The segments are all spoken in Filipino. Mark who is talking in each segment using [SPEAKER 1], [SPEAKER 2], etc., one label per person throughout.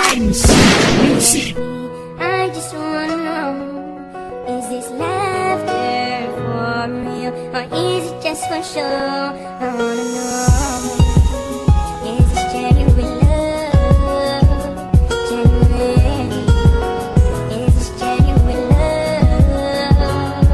[SPEAKER 1] Vibes Music.
[SPEAKER 2] I just wanna know, is this laughter for real, or is it just for show? I wanna know, is this genuine love? Genuine, is this genuine love?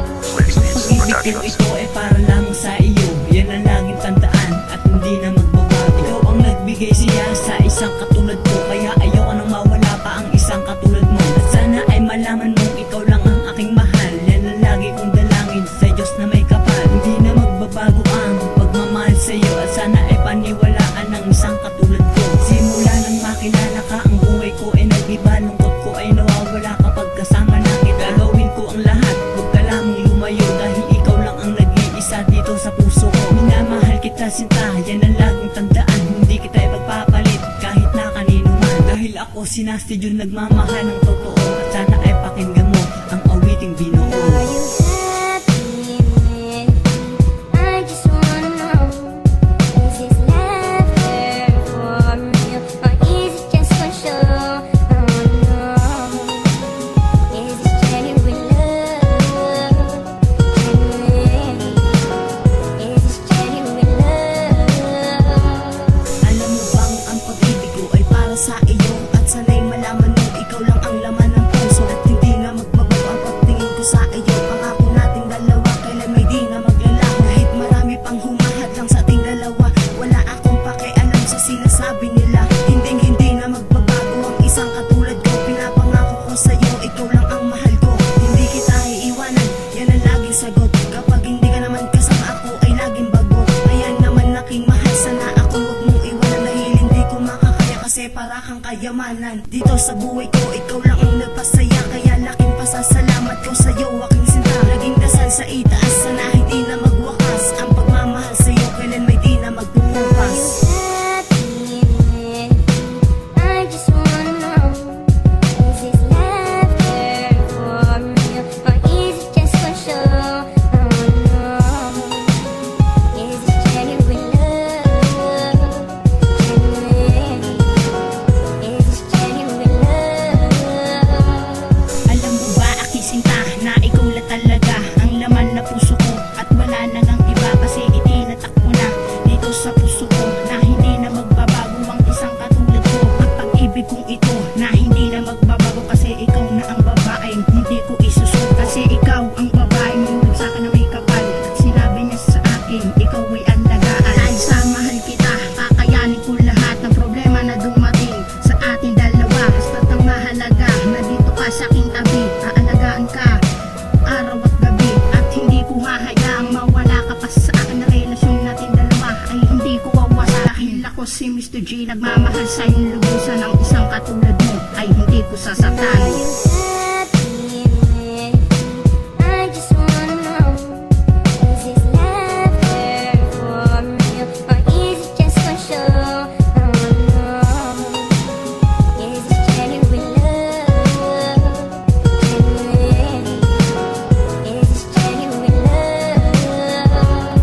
[SPEAKER 1] Pag-ibig ko ito ay para lang sa iyo, yan ang laging tandaan at hindi na magbabago. Ikaw ang nagbigay siya sa isang katulad ko, kaya ayaw anong mawala pa ang isang katulad mo. At sana ay malaman mong ikaw lang ang aking mahal. Yan ang lagi kong dalangin sa Diyos na may kapal. Hindi na magbabago ang pagmamahal sa iyo, at sana ay paniwalaan ng isang katulad ko. Simula nang makilala ka, ang buhay ko ay nag-iba. Lungkot ko ay nawawala kapag kasama na kita. Gagawin ko ang lahat, huwag ka lamang lumayo, dahil ikaw lang ang nag-iisa dito sa puso ko. Minamahal kita sinta, yan ang laging tandaan. Hindi kita ipagpapalit kahit na kanino man, dahil ako si Nasty Jun, nagmamahal ng totoo. At sana ay pakinggan mo ang awiting binuo.
[SPEAKER 2] Are you happy with me? I just wanna know, is this laughter for real, or is it just for show? I wanna know, is this genuine love? Genuine, is this genuine love?
[SPEAKER 1] Alam mo bang ang pag-ibig ko ay para sa iyo, at sana'y malaman mo ikaw lang ang laman ng puso. At hindi na magbabago ang pagtingin ko sa iyo. Pangako nating dalawa, kailan may di na maglalaho. Kahit marami pang humahadlang sa ating dalawa, wala akong pakialam sa sinasabi nila. Hindi na magbabago ang isang katulad ko. Pinapangako ko sa iyo, ikaw lang ang mahal ko. Hindi kita iiwanan, yan ang laging sagot. Kapag hindi ka naman kasama, ako ay laging bago. Ayan naman aking mahal, sana ako huwag mong iwanan, dahil hindi ko makakaya kasi para kang kayamanan. Dito sa buhay ko, ikaw lang ang nagpasaya, kaya laking pasasalamat ko sa iyo, aking sinta. Laging dasal sa itaas, sana hindi na magwakas ang pagmamahal sa iyo, kailan may di na
[SPEAKER 2] Are
[SPEAKER 1] magbubukas.
[SPEAKER 2] you happy with me? I just wanna know, is this laughter for real, or is it just for show? I wanna know, is this genuine love? Genuine, is this genuine love?
[SPEAKER 1] Alam mo ba, aking sinta, na ikaw na talaga ang laman na puso ko, at wala na ngang iba kasi itinatak mo na dito sa puso ko, na hindi na magbabago ang isang katulad ko. Ang pag-ibig kong ito na hindi na magbabago, kasi ikaw na ang babaeng hindi ko isusunod. Kasi ikaw ang babaeng nulog sa akin na may kapal, at sinabi niya sa akin, ikaw ay alagaan. Dahil sa mahal kita, kakayanin ko lahat ng problema na dumating sa ating dalawa. Basta't ang mahalaga na dito ka sa aking tabi, aalagaan ka araw at gabi, at hindi ko hahayaang mawala ka pa sa akin. Na relasyon natin dalawa ay hindi ko wawasa, dahil ako si Mr. G, nagmamahal sa iyong lubusan. Ng isang katulad mo ay hindi ko sasaktan.
[SPEAKER 2] Are you happy with me? I just wanna know, is this laughter for real, or is it just for show? I wanna know, is this genuine love? Genuine, is this genuine love?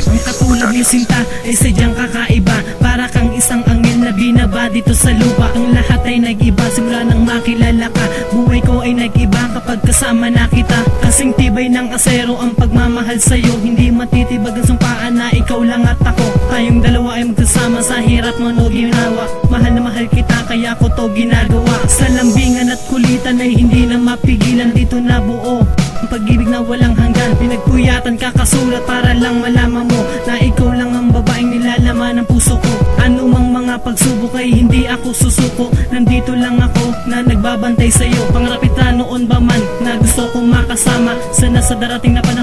[SPEAKER 1] Ang katulad ni sinta ay sadyang kakaiba, para kang isang angel na binaba dito sa lupa. Ang lahat ay nag-iba simula nang makilala ka. Buhay ko ay nag-iba kapag kasama na kita. Kasing tibay ng asero ang pagmamahal sa'yo, hindi matitibag ang sumpaan na ikaw lang at ako. Tayong dalawa ay magsasama sa hirap man o ginawa. Mahal na mahal kita, kaya ko to ginagawa. Sa lambingan at kulitan ay hindi na mapigilan, dito na buo ang pag-ibig na walang hanggan. Pinagpuyatan kakasulat para lang malaman mo na ikaw lang ang babaeng nilalaman ng puso ko. Anumang mga pagsubok ay hindi ako susuko. Nandito lang ako na nagbabantay sa'yo. Pangarap kita noon ba man na gusto kong makasama. Sana sa darating na panahon